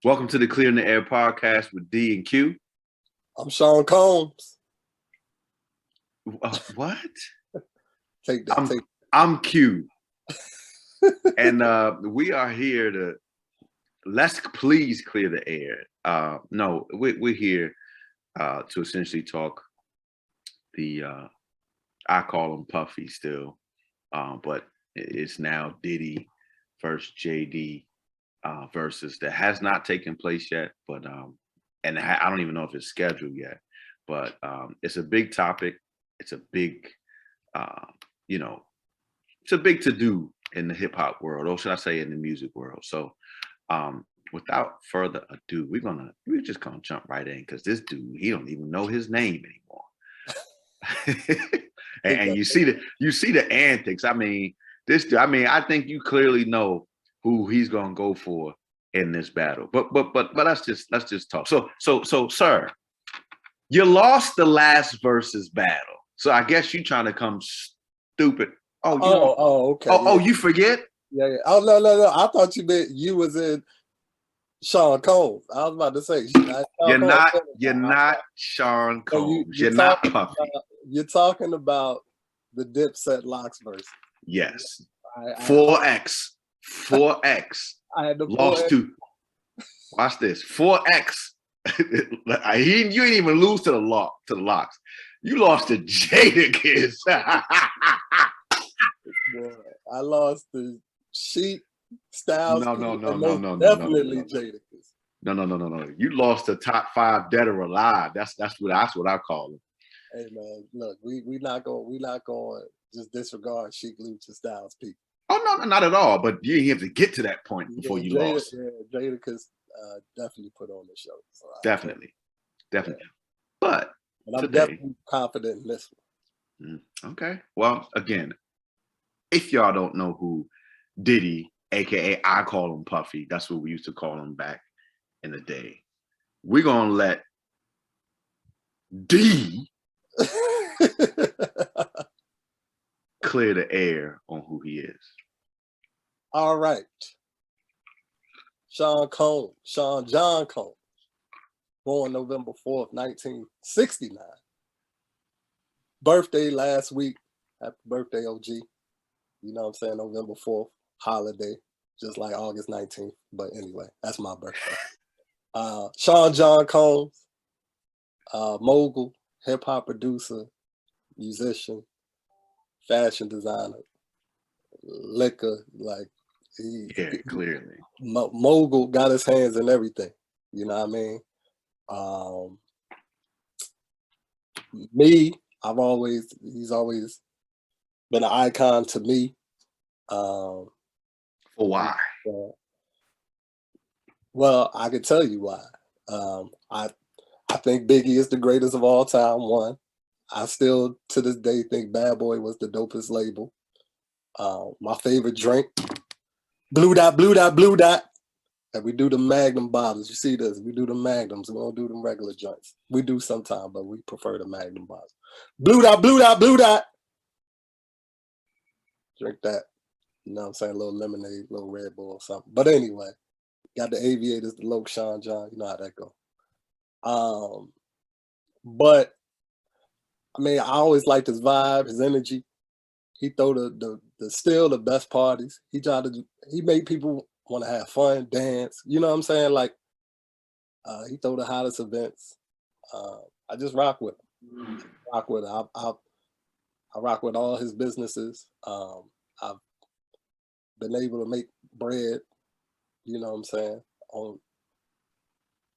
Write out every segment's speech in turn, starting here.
Welcome to the Clear in the Air podcast with D and Q. I'm Sean Combs. What? Take that. I'm Q. And we are here to let's please clear the air. No, we're here to essentially talk the I call him Puffy still, but it's now Diddy versus JD versus that has not taken place yet, but and I don't even know if it's scheduled yet, but it's a big topic. It's a big, it's a big to do in the hip hop world, or should I say in the music world. So without further ado, we're just gonna jump right in because this dude, he don't even know his name anymore. and you see the antics. I mean, I think you clearly know who he's gonna go for in this battle. But let's just talk. So sir, you lost the last versus battle. So I guess you trying to come stupid. Okay. Oh, you forget? Yeah. Oh no. I thought you meant you was in Sean Combs. I was about to say you're not Sean Combs. You're not Puffy. You're talking about the Dipset Locks verse. Yes. 4X. I had the lost 4X. to. Watch this. 4X. You ain't even lose to the locks. You lost to Jadakiss. I lost to Sheep, Styles. No. Definitely Jadakiss. No. You lost to top 5 dead or alive. That's what I call it. Hey man, look, we not going to just disregard Sheik, Lucha, Styles people. Oh no, not at all. But you didn't have to get to that point before you lost. Yeah, Jadakiss definitely put on the show. So definitely. Yeah. But I'm definitely confident in this one. Okay. Well, again, if y'all don't know who Diddy, aka I call him Puffy, that's what we used to call him back in the day. We're gonna let D clear the air on who he is. All right. John Combs, born November 4th, 1969. Birthday last week. Happy birthday, OG. You know what I'm saying? November 4th, holiday, just like August 19th. But anyway, that's my birthday. Sean John Combs, mogul, hip-hop producer, musician, fashion designer, liquor, like clearly. Mogul got his hands in everything. You know what I mean? He's always been an icon to me. For why? Well, I can tell you why. I think Biggie is the greatest of all time. One, I still to this day think Bad Boy was the dopest label. My favorite drink, Blue Dot. And we do the Magnum bottles. You see this? We do the Magnums. We don't do them regular joints. We do sometime, but we prefer the Magnum bottles. Blue Dot. Drink that. You know what I'm saying? A little lemonade, a little Red Bull or something. But anyway, got the Aviators, the Loke, Sean John. You know how that go. But I mean, I always liked his vibe, his energy. He throw the still the best parties. He made people want to have fun, dance. You know what I'm saying? Like he throw the hottest events. I just rock with him. I rock with all his businesses. I've been able to make bread, you know what I'm saying,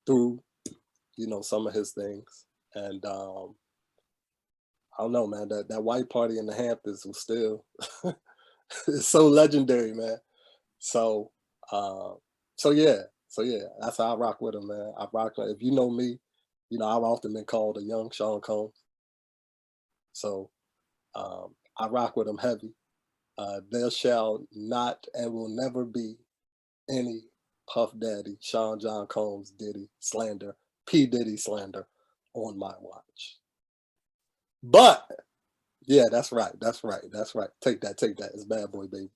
through, some of his things. And I don't know, man, that white party in the Hamptons was still it's so legendary, man. So yeah, that's how I rock with him, man. If you know me, I've often been called a young Sean Combs. So I rock with him heavy. There shall not and will never be any Puff Daddy, Sean John Combs, Diddy slander, P. Diddy slander on my watch. But yeah, that's right. Take that. It's Bad Boy, baby.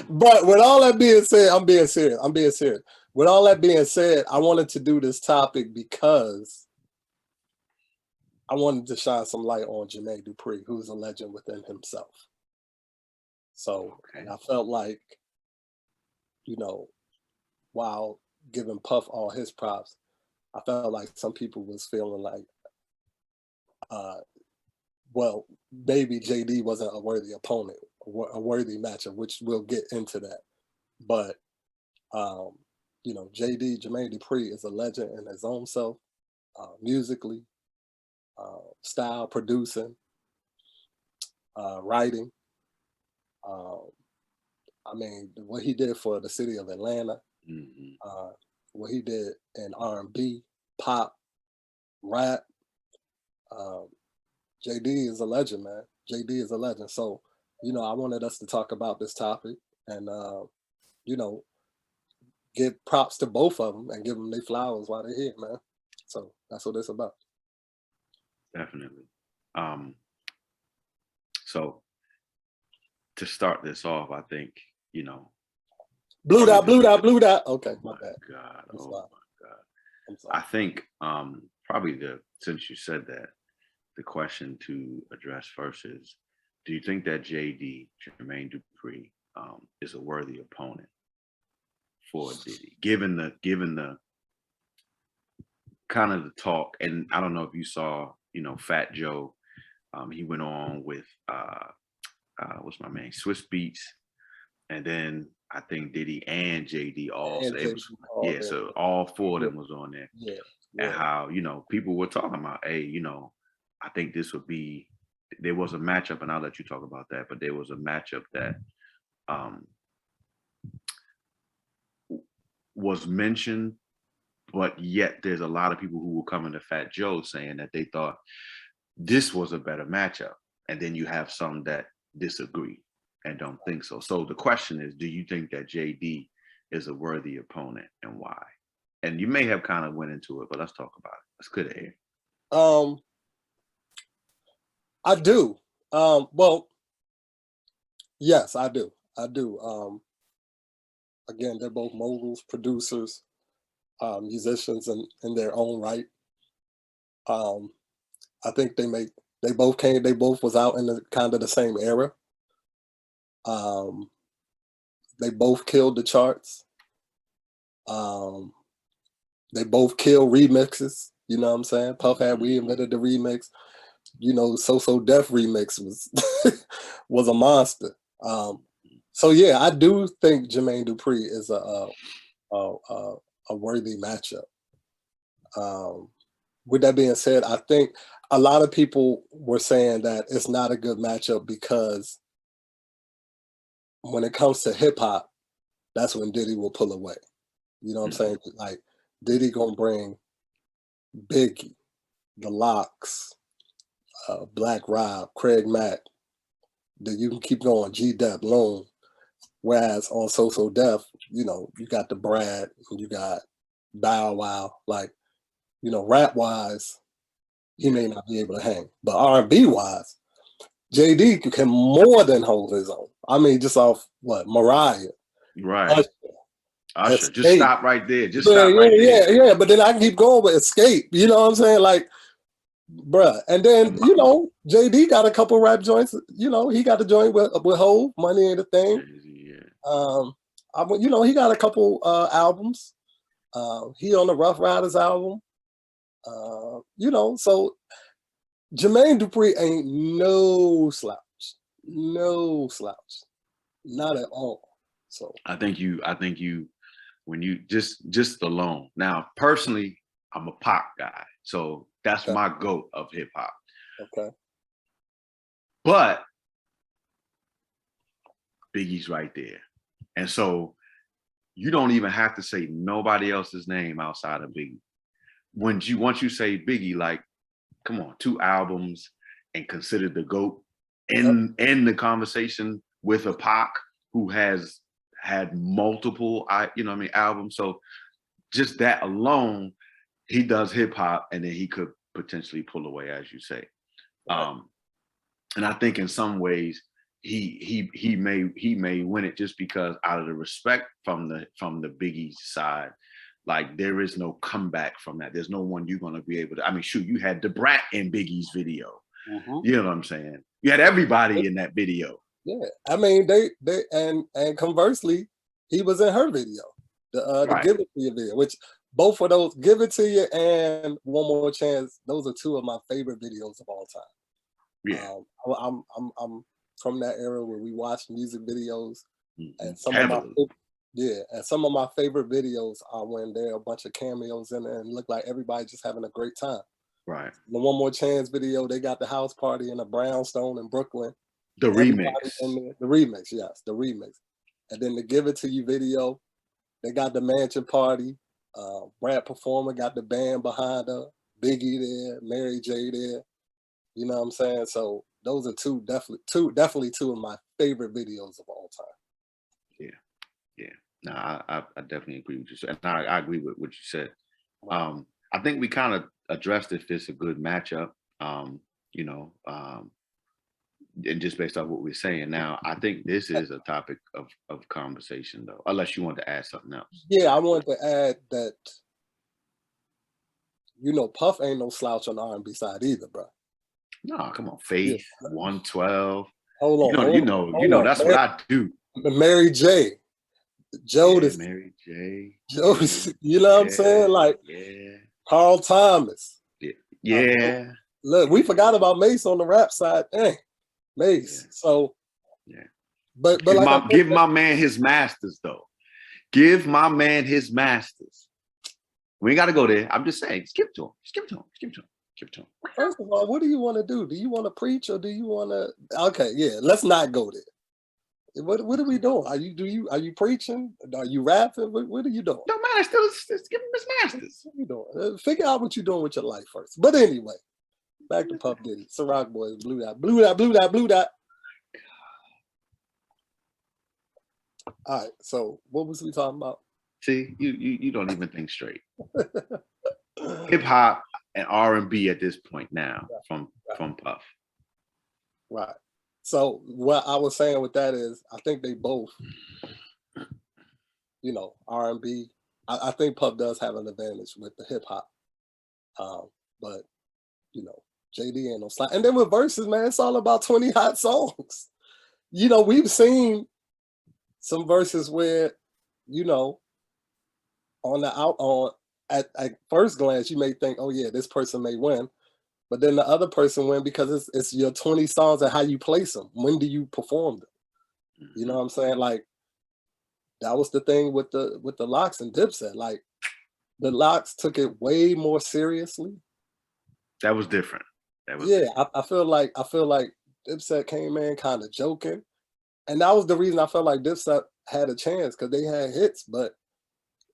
But with all that being said, I'm being serious. I'm being serious. With all that being said, I wanted to do this topic because I wanted to shine some light on Jermaine Dupri, who's a legend within himself. So, and I felt like, you know, while giving Puff all his props, I felt like some people was feeling like, well, maybe JD wasn't a worthy opponent, a worthy matchup, which we'll get into that. But, you know, Jermaine Dupri is a legend in his own self, musically, style, producing, writing. I mean, what he did for the city of Atlanta, what he did in R&B, pop, rap. JD is a legend, man. JD is a legend. So, you know, I wanted us to talk about this topic and, you know, give props to both of them and give them their flowers while they're here, man. So that's what it's about. Definitely. So to start this off, I think, you know, Blue dot. Okay, my bad. God. I'm Oh sorry. my God. I'm sorry. I think probably since you said that, the question to address first is, do you think that Jermaine Dupri, is a worthy opponent for Diddy, given the kind of the talk? And I don't know if you saw, you know, Fat Joe, he went on with what's my man, Swiss Beats, and then I think Diddy and JD all, so it was, so all four of them was on there. And how, you know, people were talking about, hey, you know, I think this would be, there was a matchup, and I'll let you talk about that, but there was a matchup that was mentioned, but yet there's a lot of people who were coming to Fat Joe saying that they thought this was a better matchup. And then you have some that disagree and don't think so. So the question is, do you think that JD is a worthy opponent, and why? And you may have kind of went into it, but let's talk about it. Let's get it here. I do. Well, yes, I do. I do. Again, they're both moguls, producers, musicians in their own right. I think they both was out in the kind of the same era. They both killed the charts. They both killed remixes. You know what I'm saying? Puff had reinvented the remix. You know, So Def remix was was a monster. So yeah, I do think Jermaine Dupri is a worthy matchup. With that being said, I think a lot of people were saying that it's not a good matchup because when it comes to hip hop, that's when Diddy will pull away. You know what I'm saying? Like Diddy gonna bring Biggie, The Locks, Black Rob, Craig Mack. Then you can keep going, G-Dep, Loon. Whereas on So Def, you know, you got the Brad, and you got Bow Wow. Like, you know, rap wise, he may not be able to hang, but R&B wise, JD can more than hold his own. I mean, just off what Mariah, Right. Usher, just Escape. stop right there. Just stop right there. Yeah. But then I can keep going with Escape. You know what I'm saying? Like, bruh. And then, you know, JD got a couple rap joints. You know, he got a joint with Hov, Money Ain't a Thing. You know, he got a couple albums. He on the Rough Riders album. You know, so Jermaine Dupri ain't no slouch. No slouch. Not at all. So I think you when you just alone. Now, personally, I'm a pop guy. So that's my GOAT of hip hop. Okay. But Biggie's right there. And so you don't even have to say nobody else's name outside of Biggie. Once you say Biggie, like, come on, 2 albums and considered the GOAT in the conversation with a Pac who has had multiple albums. So just that alone, he does hip hop, and then he could potentially pull away, as you say. And I think in some ways, he may win it just because out of the respect from the Biggie side. Like there is no comeback from that. There's no one you're gonna be able to. I mean, shoot, you had the Brat in Biggie's video. You know what I'm saying? You had everybody in that video. Yeah, I mean they and conversely, he was in her video, the Give It To You video, which both of those, Give It To You and One More Chance, those are two of my favorite videos of all time. Yeah, I'm from that era where we watched music videos, and some of my favorite videos are when there are a bunch of cameos in it and look like everybody just having a great time. Right. The One More Chance video, they got the house party in a brownstone in Brooklyn. The remix. The remix, yes, the remix. And then the Give It To You video, they got the mansion party. Brad Performer got the band behind her. Biggie there, Mary J there. You know what I'm saying? So those are definitely two of my favorite videos of all time. Yeah. No, I definitely agree with you. And I agree with what you said. I think we kind of addressed if it's a good matchup. You know, and just based off what we're saying now, I think this is a topic of conversation though, unless you want to add something else. Yeah, I wanted to add that, you know, Puff ain't no slouch on the R&B side either, bro. No, come on, Faith, 112. Hold on, you know, that's what I do. Mary J. Jodeci. Mary J. Jodeci, you know what I'm saying? Like, Carl Thomas. Yeah. Look, we forgot about Mace on the rap side. Mace. So, but give my man his masters though. Give my man his masters. We ain't got to go there. I'm just saying, skip to him. First of all, what do you want to do? Do you want to preach or do you want to? Okay, yeah, let's not go there. What are we doing? Are you preaching? Are you rapping? What are you doing? No man, still give him his masters. What are you doing? Figure out what you're doing with your life first. But anyway, back to Puff Diddy. Ciroc Boys, Blue Dot. All right, so what was we talking about? See, you don't even think straight. Hip hop and R&B at this point now from Puff. Right. So what I was saying with that is, I think they both, you know, R&B. I think Puff does have an advantage with the hip hop, but you know, JD ain't no slide. And then with verses, man, it's all about 20 hot songs. You know, we've seen some verses where, you know, at first glance, you may think, oh yeah, this person may win. But then the other person win because it's your 20 songs and how you place them. When do you perform them? You know what I'm saying? Like, that was the thing with the Lox and Dipset. Like, the Lox took it way more seriously. That was different. I feel like Dipset came in kind of joking. And that was the reason I felt like Dipset had a chance, because they had hits, but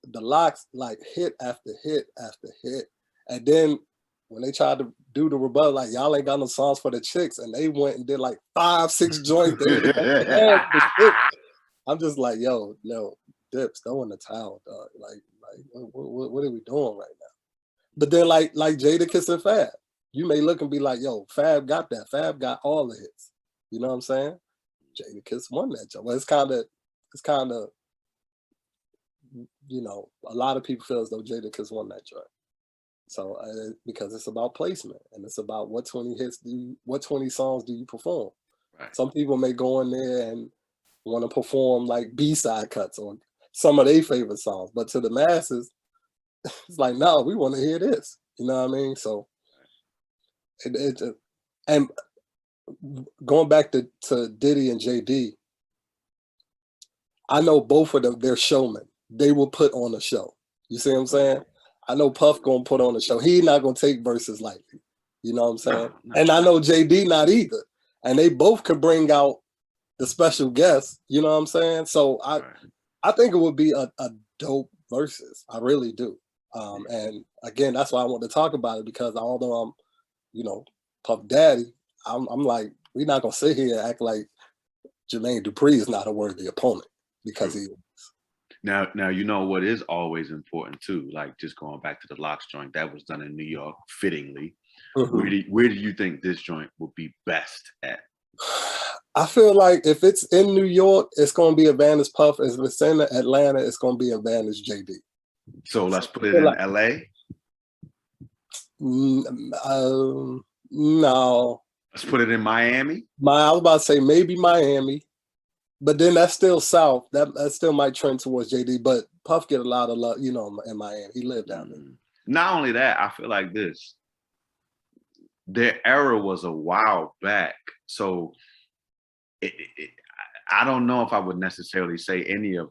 the Lox like hit after hit after hit. And then when they tried to do the rebuttal, like, y'all ain't got no songs for the chicks, and they went and did like 5-6 joints. I'm just like, yo, no, Dips, throw in the towel, dog. Like what are we doing right now? But then like Jadakiss and Fab, you may look and be like, yo, Fab got that. Fab got all the hits. You know what I'm saying? Jadakiss won that joint. Well, it's kind of, you know, a lot of people feel as though Jadakiss won that joint. So because it's about placement and it's about what 20 songs do you perform? Right. Some people may go in there and want to perform like B-side cuts on some of their favorite songs, but to the masses, it's like, no, we want to hear this. You know what I mean? So and going back to Diddy and JD, I know both of them, they're showmen. They will put on a show. You see what I'm saying? I know Puff gonna put on a show. He not gonna take verses lightly. You know what I'm saying? No. And I know JD not either. And they both could bring out the special guests. You know what I'm saying? So I think it would be a dope verses. I really do. And again, that's why I want to talk about it, because although I'm, you know, Puff Daddy, I'm like, we're not gonna sit here and act like Jermaine Dupri is not a worthy opponent, because he is. Now, you know what is always important too, like just going back to the Lox joint that was done in New York, fittingly. Mm-hmm. Where do you think this joint would be best at? I feel like if it's in New York, it's gonna be Advantage Puff. If it's in Atlanta, it's gonna be Advantage JD. So let's So put I it feel in like LA. no. Let's put it in Miami. I was about to say maybe Miami, but then that's still South. That still might trend towards JD. But Puff get a lot of love, you know, in Miami. He lived down there. Not only that, I feel like this. Their era was a while back, so I don't know if I would necessarily say any of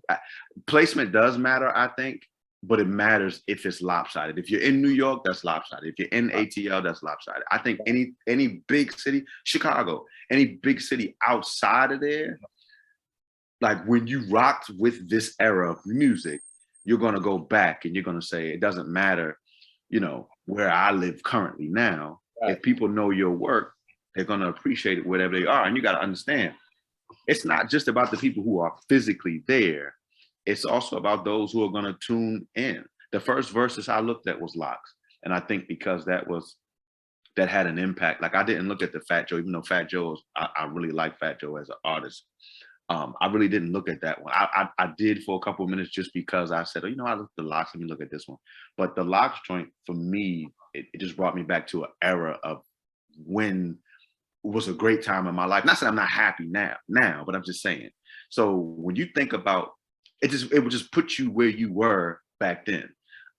placement does matter. I think, but it matters if it's lopsided. If you're in New York, that's lopsided. If you're in ATL, that's lopsided. I think any big city, Chicago, any big city outside of there, like when you rocked with this era of music, you're gonna go back and you're gonna say it doesn't matter, you know, where I live currently now. Right. If people know your work, they're gonna appreciate it wherever they are. And you gotta understand, it's not just about the people who are physically there. It's also about those who are gonna tune in. The first Verzuz I looked at was Locks. And I think because that had an impact. Like I didn't look at the Fat Joe, even though Fat Joe I really like Fat Joe as an artist. I really didn't look at that one. I did for a couple of minutes just because I said, oh, you know, I looked at the Locks. Let me look at this one. But the Locks joint for me, it just brought me back to an era of when it was a great time in my life. Not saying I'm not happy now, but I'm just saying. So when you think about it, it would just put you where you were back then.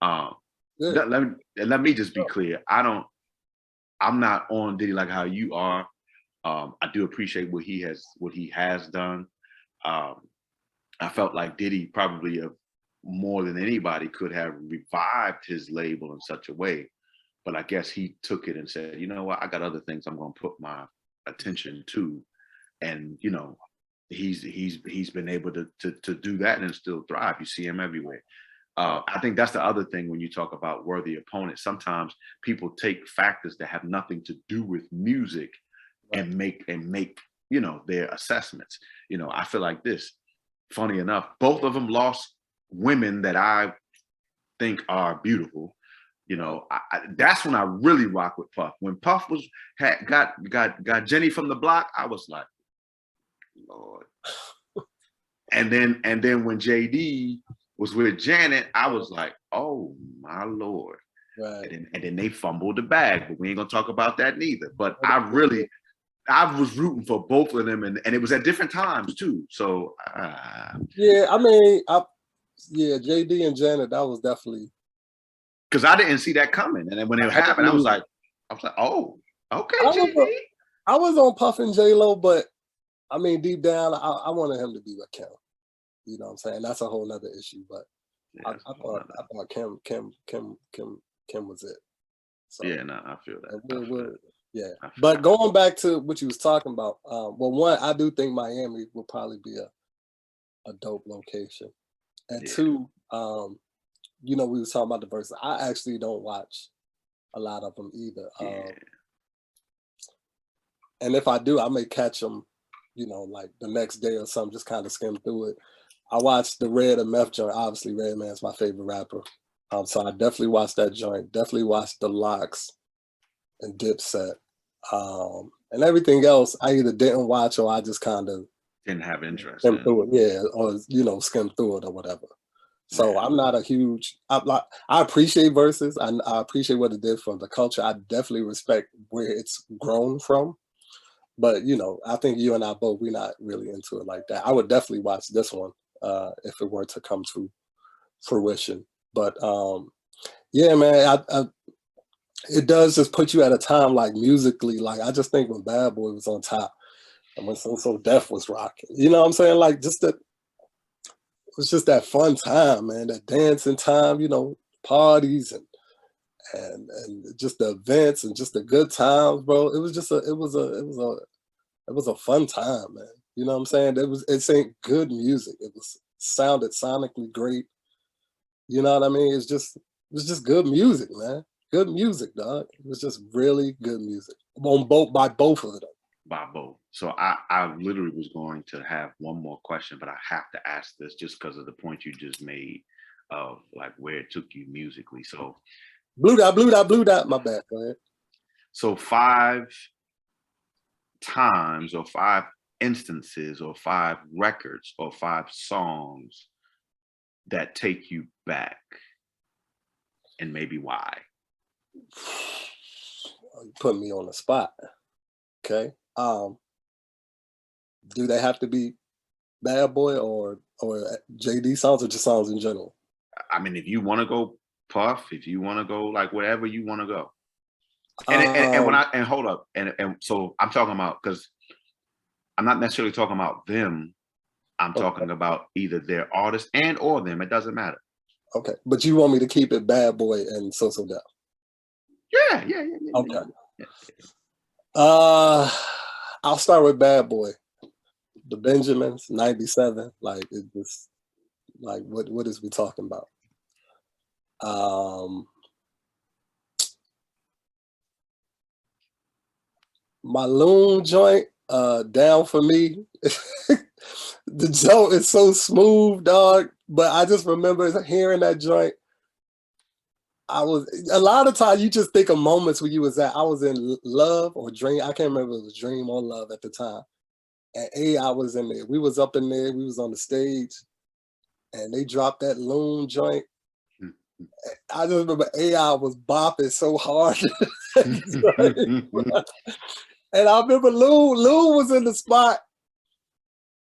Let me just be clear. I'm not on Diddy like how you are. I do appreciate what he has done. I felt like Diddy probably more than anybody could have revived his label in such a way, but I guess he took it and said, you know what, I got other things I'm going to put my attention to, and you know, he's been able to do that and still thrive. You see him everywhere. I think that's the other thing when you talk about worthy opponents. Sometimes people take factors that have nothing to do with music and make you know their assessments. You know, I feel like this. Funny enough, both of them lost women that I think are beautiful. You know, that's when I really rock with Puff. When Puff got Jenny from the block, I was like, Lord. and then when JD was with Janet, I was like, oh my Lord. Right. And then they fumbled the bag, but we ain't gonna talk about that neither. But I was rooting for both of them, and it was at different times too. So yeah, I mean, JD and Janet, that was definitely because I didn't see that coming, and then when it happened, I was like, oh, okay, JD. I was on Puff and J-Lo, but I mean, deep down, I wanted him to be with Kim. You know what I'm saying? That's a whole nother issue, but yeah, I thought Kim was it. So, yeah, no, I feel that. Yeah, but going back to what you was talking about, well, one, I do think Miami will probably be a dope location, and two, you know, we was talking about the Verzuz. I actually don't watch a lot of them either, and if I do, I may catch them, you know, like the next day or something, just kind of skim through it. I watched the Red and Meth joint. Obviously, Redman's my favorite rapper, so I definitely watched that joint. Definitely watched the Locks and Dipset, and everything else I either didn't watch or I just kind of didn't have interest skim through it, or you know, skim through it or whatever. So I'm not a huge. I appreciate Verzuz. I appreciate what it did for the culture. I definitely respect where it's grown from, but you know, I think you and I both, we're not really into it like that. I would definitely watch this one if it were to come to fruition. But yeah, man, it does just put you at a time like musically. Like I just think when Bad Boy was on top and when So Def was rocking, you know what I'm saying? Like just that, it was just that fun time, man. That dancing time, you know, parties and just the events and just the good times, bro. It was just it was a fun time, man. You know what I'm saying? It's ain't good music. It sounded sonically great. You know what I mean? It was just good music, man. Good music, dog. It was just really good music by both of them. By both. So I literally was going to have one more question, but I have to ask this just because of the point you just made of like where it took you musically. So Blue dot. My bad. Go ahead. So 5 times or 5 instances or 5 records or 5 songs that take you back, and maybe why? You put me on the spot. Okay. Do they have to be Bad Boy or JD songs, or just songs in general? I mean, if you want to go Puff, if you want to go like whatever you want to go. And when and hold up, and so I'm talking about, because I'm not necessarily talking about them. I'm talking about either their artist and or them. It doesn't matter. Okay, but you want me to keep it Bad Boy and So So Def? Yeah. Okay. I'll start with Bad Boy. The Benjamins, 97. Like, it just, like, what is we talking about? My Loon joint, Down For Me. The joint is so smooth, dog. But I just remember hearing that joint. A lot of times you just think of moments where you was at. I was in Love or Dream. I can't remember if it was Dream or Love at the time. And AI was in there. We was up in there. We was on the stage. And they dropped that Loon joint. I just remember AI was bopping so hard. And I remember Loon was in the spot.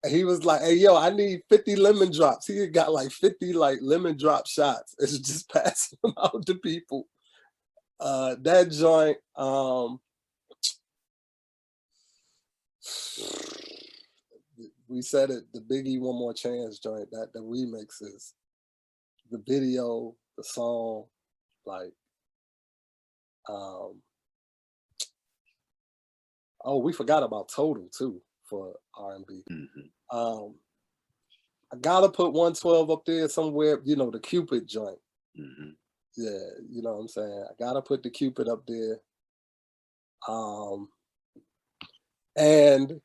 And he was like, hey, yo, I need 50 lemon drops. He had got like 50 like lemon drop shots. It's just passing them out to people. That joint, we said it, the Biggie One More Chance joint, that the remixes, the video, the song, like, oh, we forgot about Total too for R&B. I gotta put 112 up there somewhere, you know, the Cupid joint. Yeah, you know what I'm saying? I gotta put the Cupid up there. And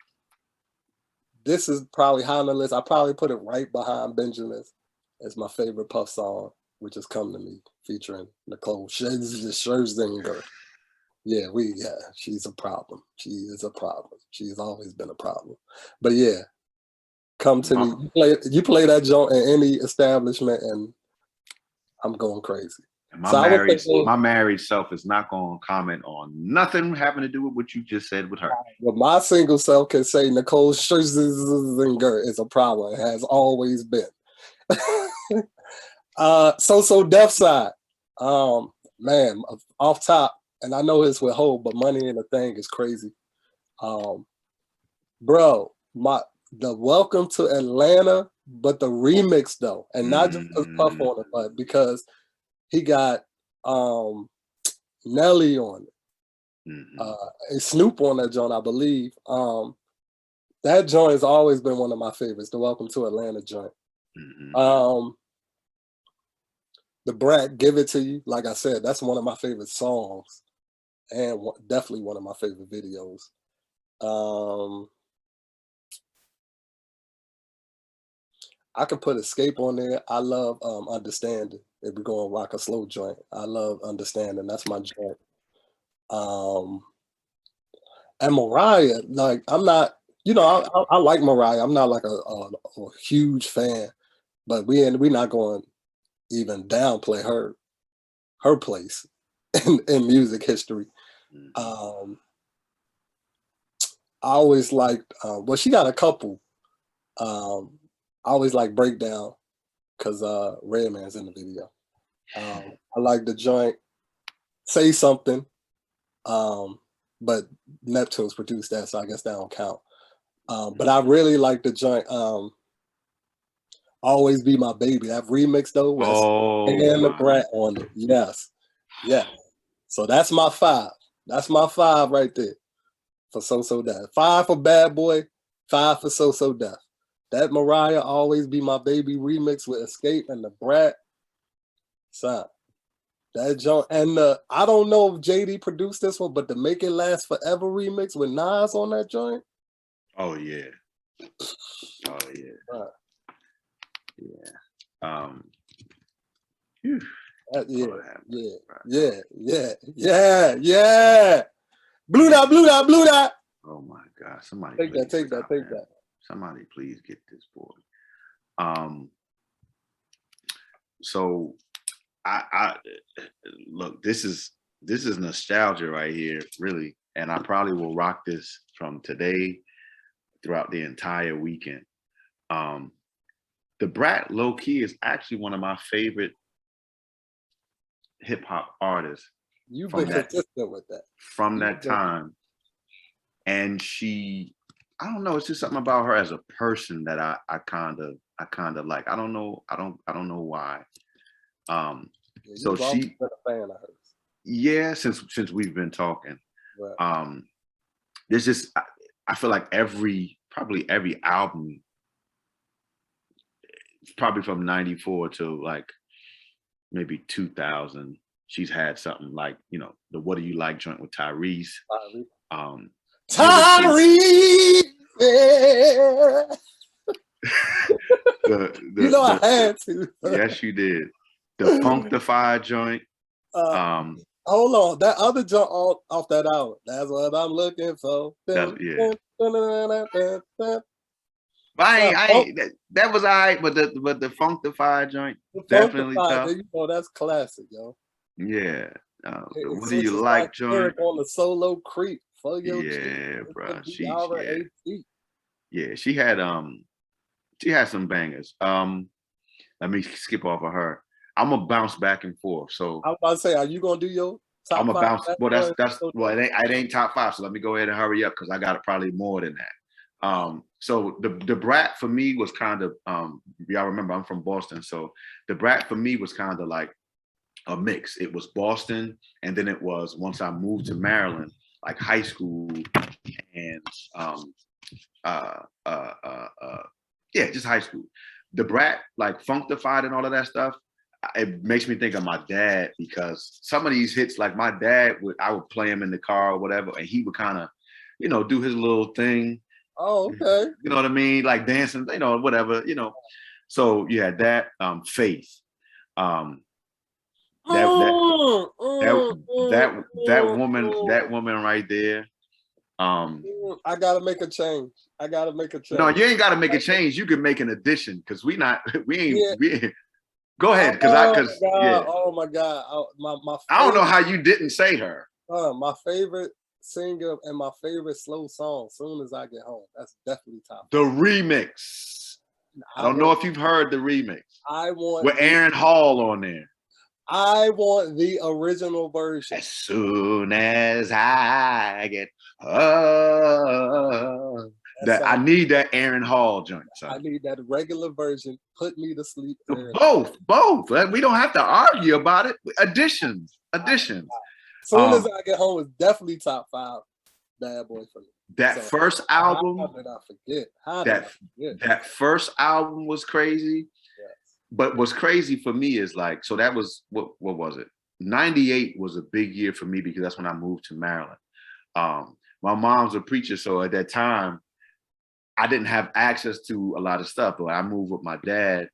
this is probably high on the list. I probably put it right behind Benjamin's as my favorite Puff song, which is Come To Me, featuring Nicole Scherzinger. Yeah, she's a problem. She is a problem. She's always been a problem. But yeah, Come To Me. You play that joint in any establishment and I'm going crazy. My married self is not going to comment on nothing having to do with what you just said with her. But my single self can say Nicole Scherzinger is a problem. It has always been. So Def Side. Man, off top, and I know it's with Ho, but Money in the Thing is crazy. Bro, the Welcome to Atlanta, but the remix though, and not just because Puff on it, but because he got Nelly on it, and Snoop on that joint, I believe. That joint has always been one of my favorites, the Welcome to Atlanta joint. The Brat, Give It To You, like I said, that's one of my favorite songs, and definitely one of my favorite videos. I could put Escape on there. I love Understanding. If we're going rock a slow joint, I love Understanding. That's my joint. And Mariah, like, I'm not, you know, I like Mariah. I'm not like a huge fan, but we're not going to even downplay her place in music history. I always liked, well, she got a couple. I always like Breakdown because Redman's in the video. I like the joint Say Something, but Neptune's produced that, so I guess that don't count. But I really like the joint Always Be My Baby. That remix though, and the Brat on it. Yes. Yeah. So that's my 5. That's my 5 right there for So Def. 5 for Bad Boy, 5 for So Def. That Mariah Always Be My Baby remix with Escape and the Brat. Son. That joint, and I don't know if JD produced this one, but the Make It Last Forever remix with Nas on that joint. Oh yeah. Oh yeah. Right. Yeah. Yeah. Blew that. Oh my God, somebody Take please that, take that, stop take him. that. Somebody please get this boy. So I look, this is nostalgia right here, really. And I probably will rock this from today throughout the entire weekend. The Brat low key is actually one of my favorite hip hop artists You've from been that consistent with that. from that time. And she, I don't know, it's just something about her as a person that I kind of like. I don't know why. Yeah, So you've always she, been a fan of hers. yeah, since we've been talking. Right. There's just I feel like probably every album, probably from 94 to like maybe 2000, she's had something like, you know, the What Do You Like joint with Tyrese. Tyrese. You know I had to. Yes, you did. The Funkdafied joint. Hold on, that other joint off that album. That's what I'm looking for. Yeah. That was all right, but the Funkdafied joint, definitely tough. You know, that's classic, yo. Yeah. What Do So You just Like joint? on the solo creep for your Yeah, bro. Yeah. She had some bangers. Let me skip off of her. I'm gonna bounce back and forth. So I was about to say, are you gonna do your top I'm gonna five? bounce. Well, it ain't top five. So let me go ahead and hurry up because I got probably more than that. So the Brat for me was kind of y'all remember I'm from Boston, so the Brat for me was kind of like a mix. It was Boston, and then it was once I moved to Maryland, like high school, and yeah, just high school. The Brat, like Funkdafied and all of that stuff, it makes me think of my dad because some of these hits, like my dad I would play him in the car or whatever, and he would kind of, you know, do his little thing. Oh, okay. You know what I mean? Like dancing, you know, whatever, you know. So you had that, Faith. That woman right there. I gotta make a change. No, you ain't gotta make a change. You can make an addition because we ain't. Go ahead, Oh my God. I don't know how you didn't say her. My favorite singer and my favorite slow song, Soon As I Get Home. That's definitely top. The remix. I don't know if you've heard the remix. I want with Aaron Hall on there. I want the original version. As soon as I get that, I need that Aaron Hall joint. Son. I need that regular version. Put me to sleep. Both. We don't have to argue about it. Additions. Soon As I Get Home is definitely top 5 Bad Boy for me. That first album. How did I forget? That first album was crazy. Yes. But what's crazy for me is like, so that was what was it? 98 was a big year for me because that's when I moved to Maryland. My mom's a preacher, so at that time, I didn't have access to a lot of stuff. But I moved with my dad.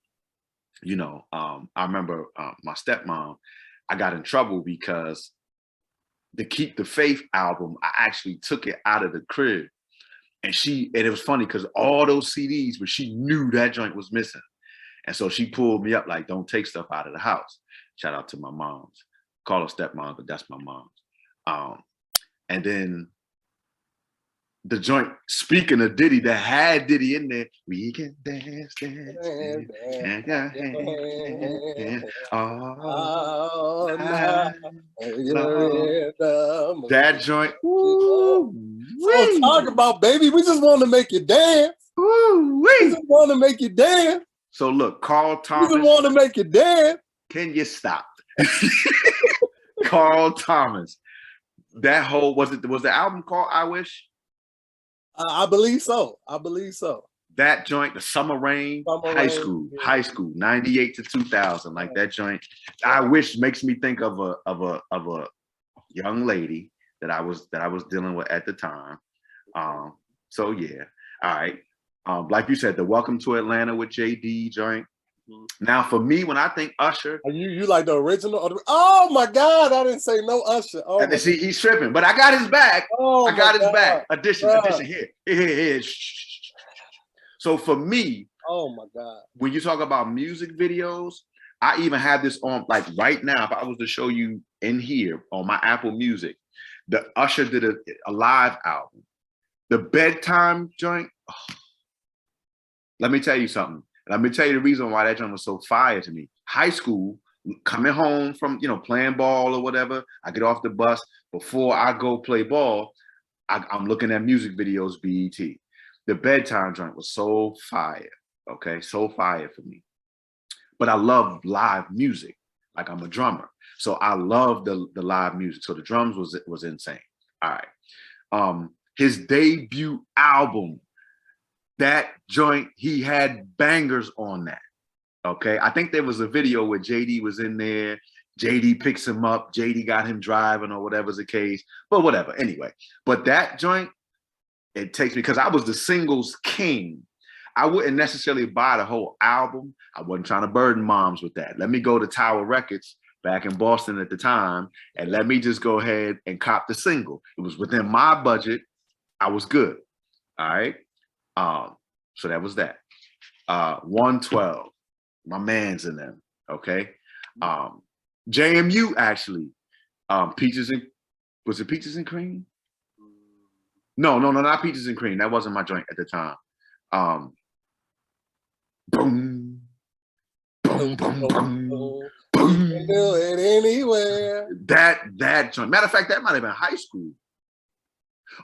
You know, I remember my stepmom. I got in trouble because the Keep the Faith album, I actually took it out of the crib, and it was funny because all those CDs, but she knew that joint was missing. And so she pulled me up like, don't take stuff out of the house. Shout out to my moms. Call her stepmom, but that's my mom's. And then the joint, speaking of Diddy, that had Diddy in there, we can dance. That joint. So talk about, baby, we just want to make you dance. We just want to make you dance. So look, Carl Thomas. We just want to make you dance. Can you stop? Carl Thomas. That whole was the album called I Wish? I believe so. That joint, the Summer Rain, high school, 98 to 2000, like that joint. I Wish makes me think of a young lady that I was dealing with at the time. So yeah, all right. Like you said, the Welcome to Atlanta with JD joint. Now, for me, when I think Usher, You like the original? Oh my God! I didn't say no Usher. Oh and see, he's tripping, but I got his back. Oh, I got his God. back. Addition here. So for me, oh my God, when you talk about music videos, I even have this on, like right now. If I was to show you in here on my Apple Music, the Usher did a live album, the bedtime joint. Oh, let me tell you something. Let me tell you the reason why that joint was so fire to me. High school, coming home from playing ball or whatever, I get off the bus. Before I go play ball, I'm looking at music videos, BET. The bedtime joint was so fire, okay? So fire for me. But I love live music. Like, I'm a drummer. So I love the live music. So the drums was insane. All right. His debut album, that joint, he had bangers on that. Okay. I think there was a video where JD was in there. JD picks him up. JD got him driving or whatever's the case. But whatever. Anyway. But that joint, it takes me, because I was the singles king. I wouldn't necessarily buy the whole album. I wasn't trying to burden moms with that. Let me go to Tower Records back in Boston at the time, and let me just go ahead and cop the single. It was within my budget. I was good. All right. So that was that. 112. My man's in them. Okay. JMU actually. Peaches and was it Peaches and Cream? No, not Peaches and Cream. That wasn't my joint at the time. Boom, boom, boom, boom, boom. You can do it anywhere. That joint. Matter of fact, that might have been high school.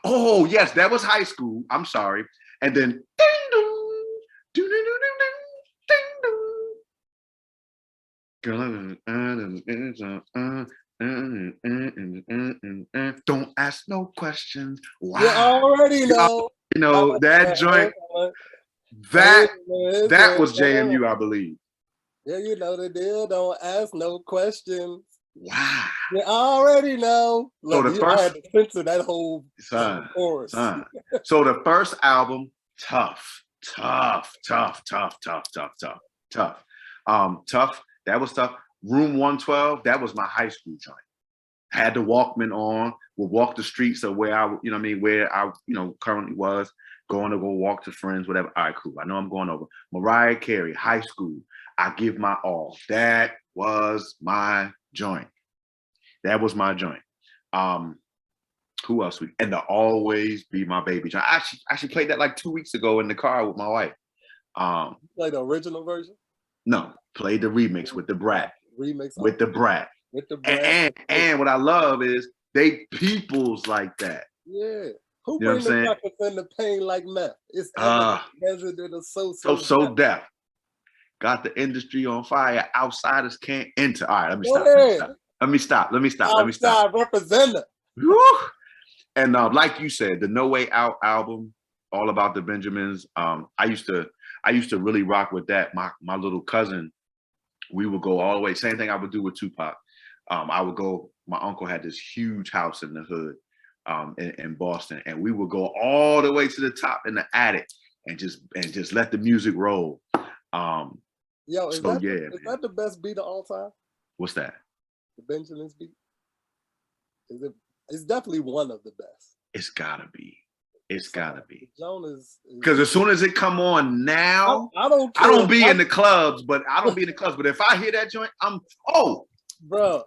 Oh yes, that was high school. I'm sorry. And then ding dong, ding ding ding. Don't ask no questions. Wow. You already know. That joint. That was JMU, I believe. Yeah, you know the deal. Don't ask no questions. Wow. You already know. Look, So the first, I had to censor that whole chorus. So the first album, tough. That was tough. Room 112, that was my high school joint. Had the Walkman on, would walk the streets of where I, where I, currently was, going to go walk to friends, whatever. All right, cool. I know I'm going over. Mariah Carey, high school. I give my all. That was my joint. That was my joint. Who else? And the Always Be My Baby joint. I actually played that like 2 weeks ago in the car with my wife. Play the original version? No, played the remix with the Brat. Remix with the Brat. With the Brat. And what I love is they peoples like that. Yeah. Who brings the suckers in the pain like meth? It's measured in a so deaf. Got the industry on fire. Outsiders can't enter. All right, let me stop. Outside representative. And like you said, the No Way Out album, all about the Benjamins. I used to really rock with that. My little cousin, we would go all the way. Same thing I would do with Tupac. I would go. My uncle had this huge house in the hood. In Boston, and we would go all the way to the top in the attic and just let the music roll. Is that the best beat of all time? What's that? The Benjamins beat? It's definitely one of the best. It's gotta be. Joan is because as soon as it come on now, I don't be in the clubs, but But if I hear that joint, bruh.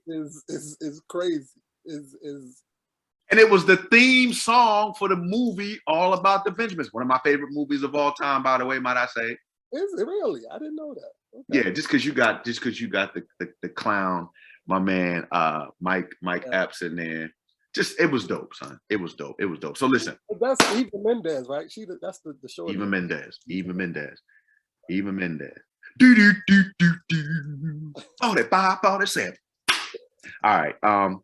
Is crazy. And it was the theme song for the movie All About the Benjamins. One of my favorite movies of all time, by the way, might I say. Is it really? I didn't know that. Okay. Yeah, just because you got the clown, my man, Mike Epps in there. It was dope, son. It was dope. So listen. That's Eva Mendes, right? That's the show. Eva Mendes. Oh, that 5, 47. All right.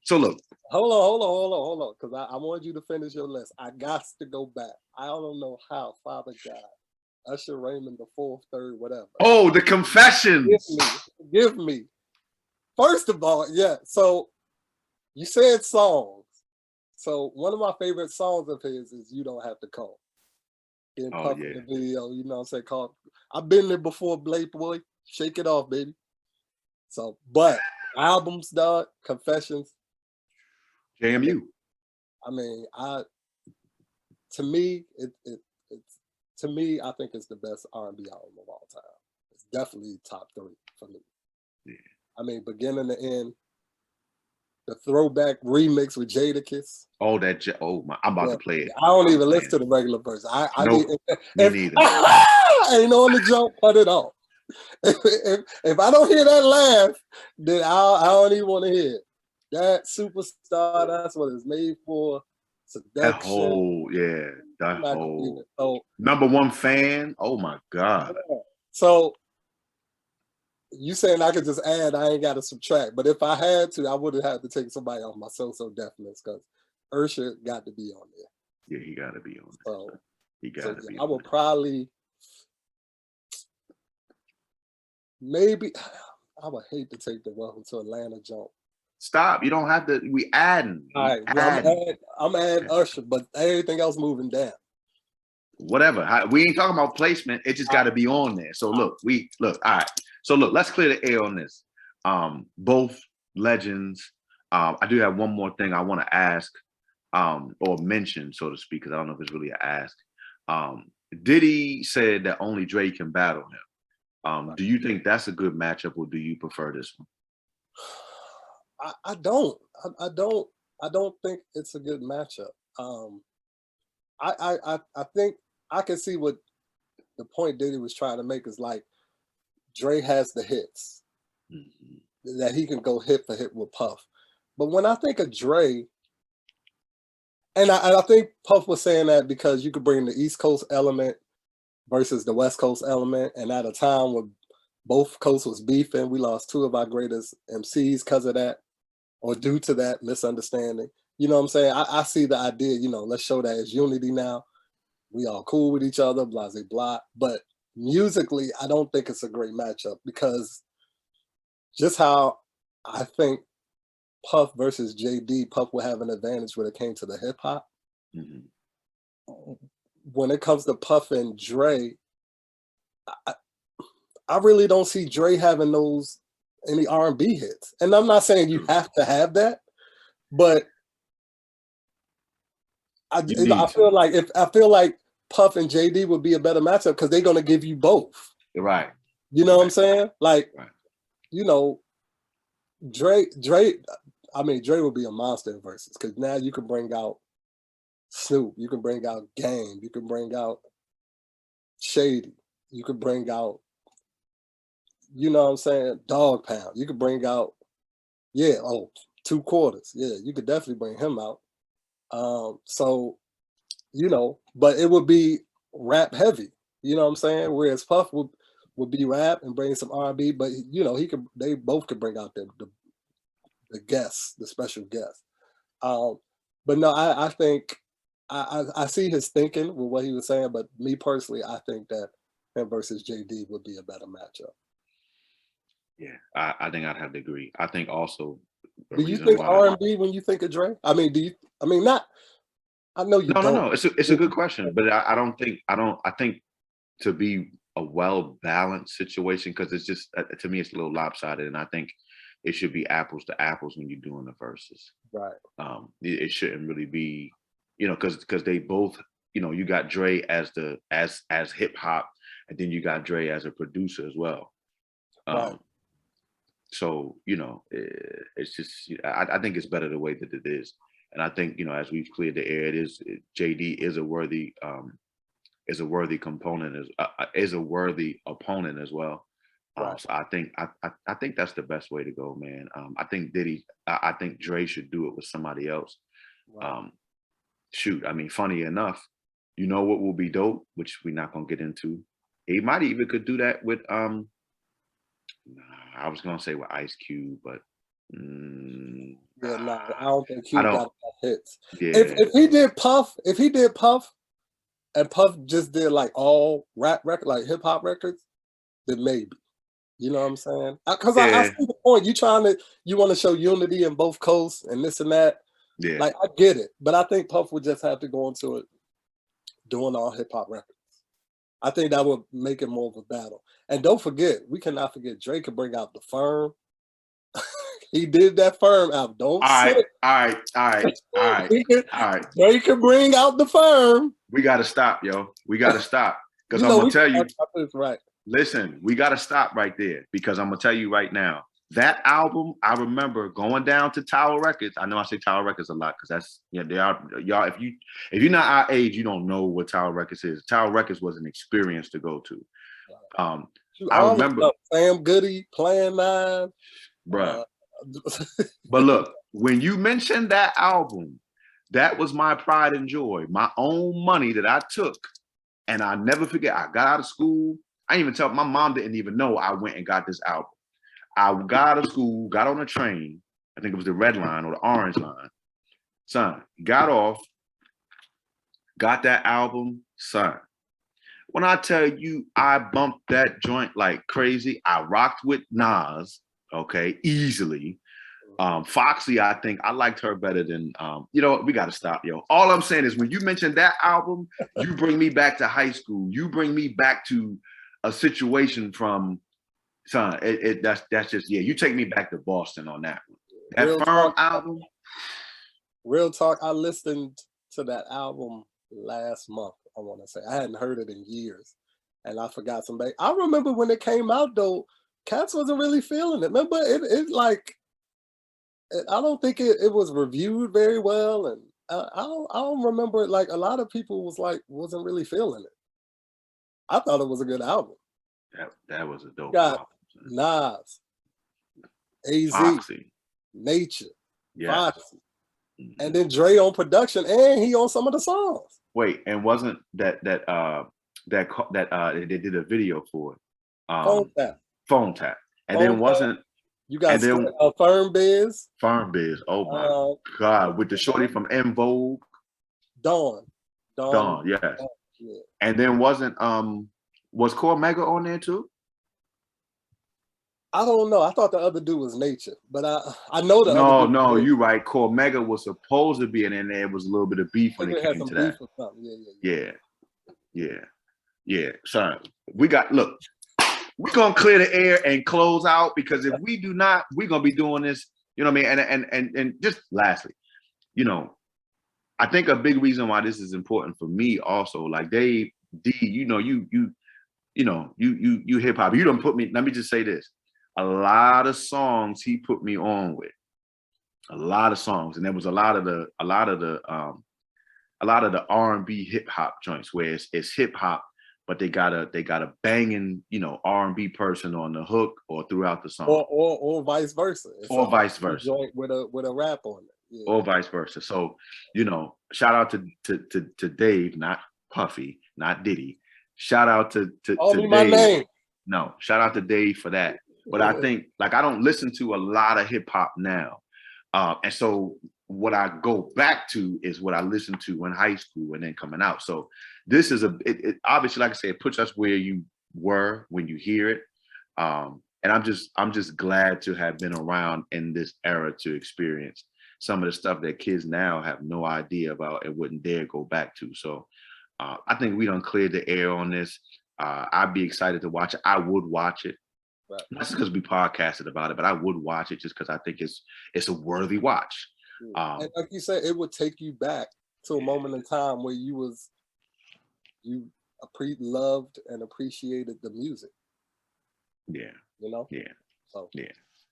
So look. Hold on. Because I want you to finish your list. I got to go back. I don't know how. Father God, Usher Raymond, the 4th, 3rd, whatever. Oh, the Confessions. Give me. First of all, yeah. So you said songs. So one of my favorite songs of his is "You Don't Have to Call." getting Oh Puff yeah. in the video, you know what I'm saying? Called, I've been there before, Blake Boy. Shake it off, baby. So, but albums, dog, Confessions. JMU. I mean, to me, it's to me, I think it's the best R&B album of all time. It's definitely top 3 for me. Yeah. I mean, beginning to end, the throwback remix with Jadakiss. Oh, oh my! I'm about to play it. I don't even listen to the regular version. I nope, need, me neither. Ain't on the jump, cut it off. If I don't hear that laugh, then I don't even want to hear it. That superstar, that's what it's made for. Seduction. That whole, yeah, that whole so, #1 fan. Oh my God. So you saying I could just add, I ain't got to subtract. But if I had to, I would have had to take somebody off my so-so definiteness because Usher got to be on there. Yeah, he got to be on there. So, he got to be I would probably, maybe, I would hate to take the Welcome to Atlanta jump. Stop. You don't have to. We adding. All right. I'm adding Usher, but everything else moving down. Whatever. We ain't talking about placement. It just got to be on there. So look, all right. So look, let's clear the air on this. Both legends. I do have one more thing I want to ask, or mention, so to speak, because I don't know if it's really an ask. Diddy said that only Dre can battle him. Do you think that's a good matchup, or do you prefer this one? I don't think it's a good matchup. I think I can see what the point Diddy was trying to make is like Dre has the hits that he can go hit for hit with Puff. But when I think of Dre, and I think Puff was saying that because you could bring the East Coast element versus the West Coast element, and at a time when both coasts was beefing, we lost 2 of our greatest MCs because of that, or due to that misunderstanding. You know what I'm saying? I see the idea, let's show that it's unity now. We all cool with each other, blah, blah, blah. But musically, I don't think it's a great matchup because just how I think Puff versus JD, Puff would have an advantage when it came to the hip hop. When it comes to Puff and Dre, I really don't see Dre having any R&B hits. And I'm not saying you have to have that, but I feel like Puff and JD would be a better matchup because they're gonna give you both. Right. You know what I'm saying? Like, Dre. I mean, Dre would be a monster in verses because now you can bring out Snoop, you can bring out Game, you can bring out Shady, you can bring out, you know what I'm saying, Dog Pound. You could bring out, 2 Quarters. Yeah, you could definitely bring him out. So, but it would be rap heavy. You know what I'm saying? Whereas Puff would be rap and bring some R&B, but they both could bring out the guests, the special guests. But no, I think I see his thinking with what he was saying, but me personally, I think that him versus JD would be a better matchup. Yeah, I think I'd have to agree. I think also. Do you think R&B when you think of Dre? I mean, not? I know you don't. No. It's a good question, but I think to be a well-balanced situation, because it's just, to me, it's a little lopsided, and I think it should be apples to apples when you're doing the verses. Right. It shouldn't really be, because they both, you got Dre as hip hop, and then you got Dre as a producer as well. Right. So, it's just, I think it's better the way that it is. And I think, as we've cleared the air, JD is a worthy component, is a worthy opponent as well. Right. So I think that's the best way to go, man. I think I think Dre should do it with somebody else. Right. Shoot, I mean, funny enough, what will be dope, which we're not gonna get into. He might even could do that with I was gonna say with Ice Cube, but I don't think Cube got enough hits. Yeah. If he did Puff, and Puff just did like all rap record, like hip hop records, then maybe. You know what I'm saying? Because I see the point. You want to show unity in both coasts and this and that. Yeah. Like, I get it, but I think Puff would just have to go into it doing all hip hop records. I think that would make it more of a battle. And don't forget, we cannot forget Drake could bring out the Firm. He did that Firm album. Don't All sit. right, Drake could bring out the Firm. We gotta stop, yo. We gotta stop. Because You I'm know, gonna tell you, this, right? listen, we gotta stop right there because I'm gonna tell you right now. That album, I remember going down to Tower Records. I know I say Tower Records a lot because that's they are y'all. If you're not our age, you don't know what Tower Records is. Tower Records was an experience to go to. I remember Sam Goody, Plan 9, bruh. But look, when you mentioned that album, that was my pride and joy, my own money that I took, and I never forget. I got out of school. I didn't even tell my mom didn't even know I went and got this album. I got out of school, got on a train. I think it was the red line or the orange line. Son, got off, got that album, son. When I tell you I bumped that joint like crazy, I rocked with Nas, okay, easily. Foxy, I think I liked her better than, you know, we got to stop, yo. All I'm saying is when you mention that album, you bring me back to high school. You bring me back to a situation from, son, that's just, yeah, you take me back to Boston on that one. That Real Firm talk, album. Real talk, I listened to that album last month, I want to say. I hadn't heard it in years, and I forgot some. I remember when it came out, though, cats wasn't really feeling it. Remember, it like, I don't think it was reviewed very well, and I don't remember it. Like, a lot of people wasn't really feeling it. I thought it was a good album. That was a dope album. Nas, AZ, Foxy, Nature, yeah. Foxy, and then Dre on production, and he on some of the songs. Wait, and wasn't that they did a video for it? Phone Tap, and then wasn't. You got Firm Biz. Firm Biz. Oh my God, with the shorty from En Vogue. Dawn, yes. Yeah. And then was Cormega on there too? I don't know. I thought the other dude was Nature, but I know the other dude. No, you're right. Cormega was supposed to be in there. It was a little bit of beef when it came to that. Yeah. Son, look. We're gonna clear the air and close out because if we do not, we're gonna be doing this, you know what I mean? And just lastly, you know, I think a big reason why this is important for me also, like Dave D, you know, you hip hop. You don't put me, let me just say this. A lot of songs he put me on with. A lot of songs. And there was a lot of the R&B hip hop joints where it's hip hop, but they got a banging, you know, R&B person on the hook or throughout the song, or vice versa, joint with a rap on it, or vice versa. So, you know, shout out to Dave, not Puffy, not Diddy. Shout out to Dave. My name. No, shout out to Dave for that. But I think like I don't listen to a lot of hip hop now, and so what I go back to is what I listened to in high school and then coming out. So this is it obviously, like I said, it puts us where you were when you hear it. And I'm just glad to have been around in this era to experience some of the stuff that kids now have no idea about and wouldn't dare go back to. So I think we done cleared the air on this. I'd be excited to watch it. I would watch it. Right. Not just because we podcasted about it, but I would watch it just because I think it's a worthy watch. And like you said, it would take you back to a moment in time where you loved and appreciated the music. Yeah. You know? Yeah.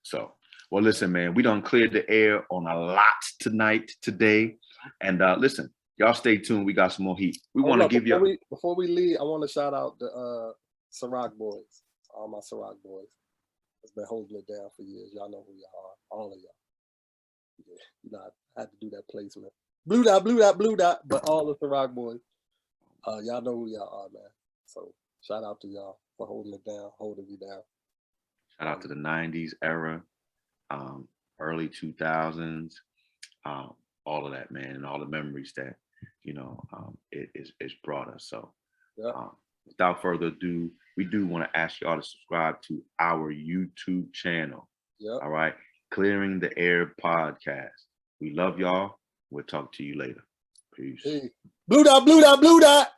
So, well, listen, man, we done cleared the air on a lot today. And listen, y'all stay tuned. We got some more heat. We want to give you before we leave, I want to shout out the Ciroc boys. All my Ciroc boys. It's been holding it down for years. Y'all know who y'all are. All of y'all. Yeah, you know, I had to do that placement. Blue dot, but all the Ciroc boys. Y'all know who y'all are, man. So shout out to y'all for holding it down, holding you down. Shout out to the 90s era, early 2000s, all of that, man, and all the memories that, you know, it's brought us. So without further ado, we do want to ask y'all to subscribe to our YouTube channel. All right. Clearing the Air podcast. We love y'all. We'll talk to you later. Peace. Hey. Blue dot.